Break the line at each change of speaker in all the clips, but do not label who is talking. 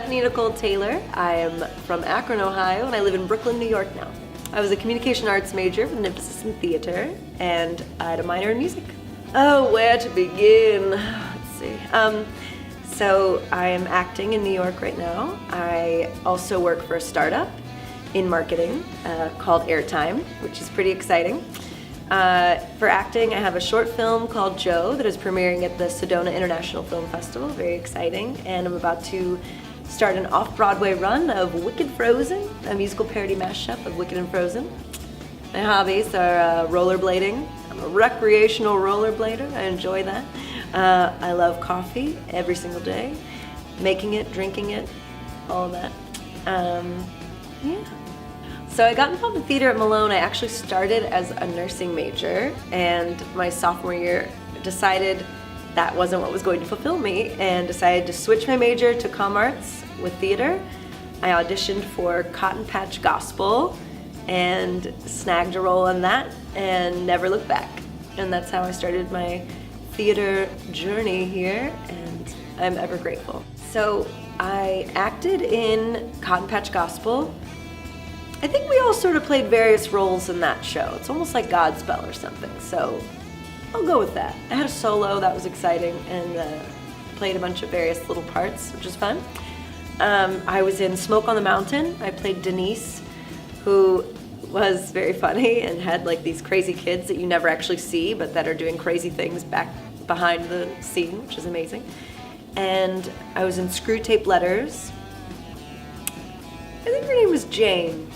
Bethany Nicole Taylor. I am from Akron, Ohio, and I live in Brooklyn, New York now. I was a communication arts major with an emphasis in theater, and I had a minor in music. Oh, where to begin? Let's see. So I am acting in New York right now. I also work for a startup in marketing called Airtime, which is pretty exciting. For acting, I have a short film called Joe that is premiering at the Sedona International Film Festival, very exciting, and I'm about to start an off-Broadway run of Wicked Frozen, a musical parody mashup of Wicked and Frozen. My hobbies are rollerblading. I'm a recreational rollerblader, I enjoy that. I love coffee every single day, making it, drinking it, all of that. Yeah. So I got involved in theater at Malone. I actually started as a nursing major, and my sophomore year decided that wasn't what was going to fulfill me, and decided to switch my major to comm arts with theater. I auditioned for Cotton Patch Gospel and snagged a role in that and never looked back. And that's how I started my theater journey here, and I'm ever grateful. So I acted in Cotton Patch Gospel. I think we all sort of played various roles in that show. It's almost like Godspell or something, so I'll go with that. I had a solo, that was exciting, and played a bunch of various little parts, which was fun. I was in Smoke on the Mountain. I played Denise, who was very funny and had like these crazy kids that you never actually see, but that are doing crazy things back behind the scene, which is amazing. And I was in Screw Tape Letters. I think her name was Jane.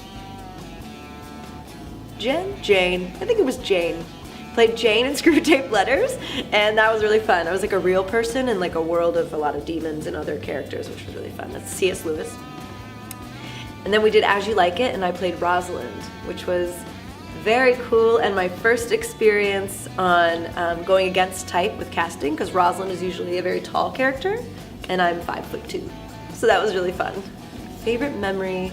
Jane. I think it was Jane. Played Jane in Screw Tape Letters, and that was really fun. I was like a real person in like a world of a lot of demons and other characters, which was really fun. That's C.S. Lewis. And then we did As You Like It, and I played Rosalind, which was very cool, and my first experience on going against type with casting, because Rosalind is usually a very tall character, and I'm 5'2". So that was really fun. Favorite memory?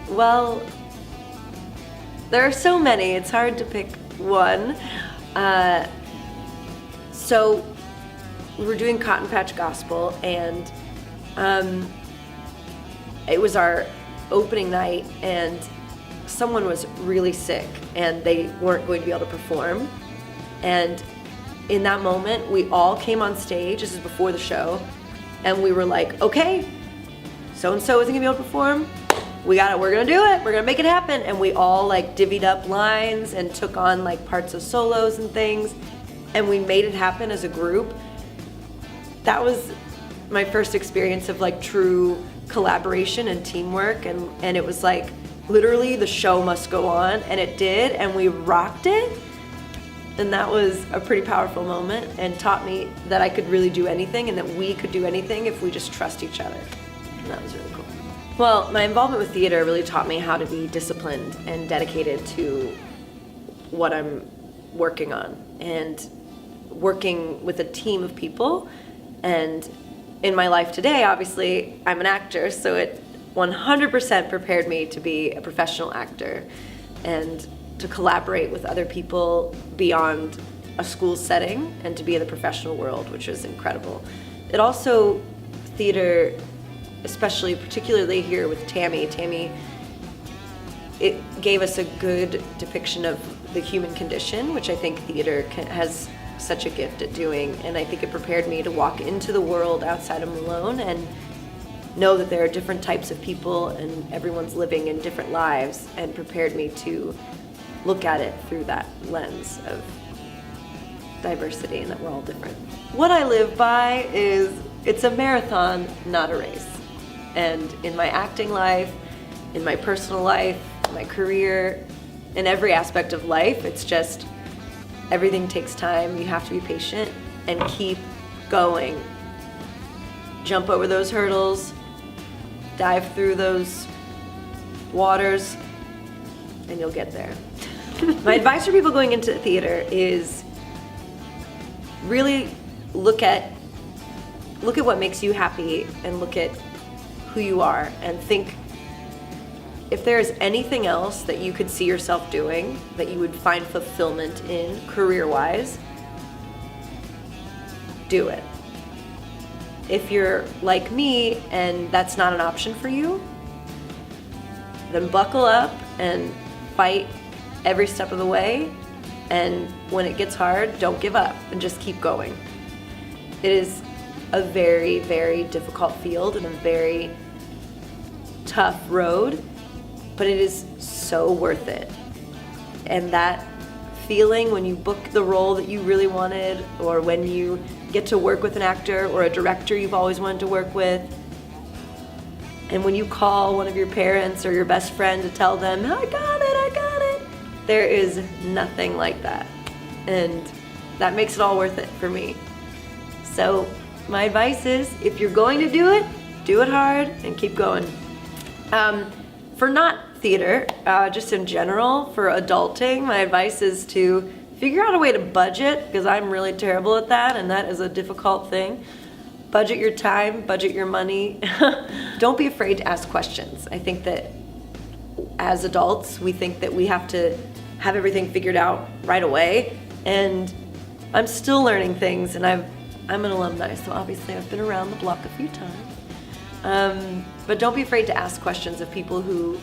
Well, there are so many, it's hard to pick one. So we were doing Cotton Patch Gospel, and it was our opening night, and someone was really sick and they weren't going to be able to perform. And in that moment, we all came on stage, this is before the show, and we were like, okay, so-and-so isn't gonna be able to perform. We're gonna do it, we're gonna make it happen. And we all like divvied up lines and took on like parts of solos and things, and we made it happen as a group. That was my first experience of like true collaboration and teamwork, and it was like literally the show must go on, and it did, and we rocked it. And that was a pretty powerful moment, and taught me that I could really do anything, and that we could do anything if we just trust each other. And that was really cool. Well, my involvement with theater really taught me how to be disciplined and dedicated to what I'm working on, and working with a team of people. And in my life today, obviously, I'm an actor, so it 100% prepared me to be a professional actor and to collaborate with other people beyond a school setting and to be in the professional world, which was incredible. It also, theater, especially particularly here with Tammy, it gave us a good depiction of the human condition, which I think theater has such a gift at doing, and I think it prepared me to walk into the world outside of Malone and know that there are different types of people and everyone's living in different lives, and prepared me to look at it through that lens of diversity and that we're all different. What I live by is it's a marathon, not a race. And in my acting life, in my personal life, my career, in every aspect of life, it's just everything takes time. You have to be patient and keep going. Jump over those hurdles, dive through those waters, and you'll get there. My advice for people going into theater is really look at what makes you happy, and look at who you are, and think if there's anything else that you could see yourself doing that you would find fulfillment in career-wise, do it. If you're like me and that's not an option for you, then buckle up and fight every step of the way. And when it gets hard, don't give up and just keep going. It is a very, very difficult field and a very tough road, but it is so worth it. And that feeling when you book the role that you really wanted, or when you get to work with an actor or a director you've always wanted to work with, and when you call one of your parents or your best friend to tell them, I got it, there is nothing like that. And that makes it all worth it for me. So my advice is, if you're going to do it hard and keep going. For not theater, just in general, for adulting, my advice is to figure out a way to budget, because I'm really terrible at that, and that is a difficult thing. Budget your time, budget your money. Don't be afraid to ask questions. I think that as adults, we think that we have to have everything figured out right away, and I'm still learning things, and I'm an alumni, so obviously I've been around the block a few times. But don't be afraid to ask questions of people who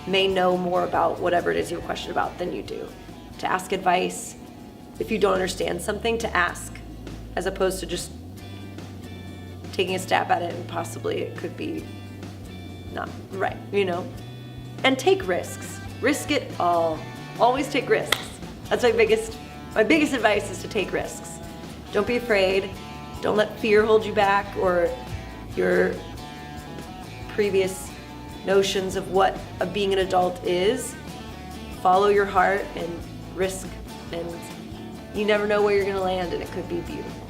may know more about whatever it is you have a question about than you do. To ask advice, if you don't understand something, to ask, as opposed to just taking a stab at it and possibly it could be not right, And take risks. Risk it all. Always take risks. That's my biggest advice, is to take risks. Don't be afraid. Don't let fear hold you back, or your previous notions of what being an adult is. Follow your heart and risk, and you never know where you're going to land, and it could be beautiful.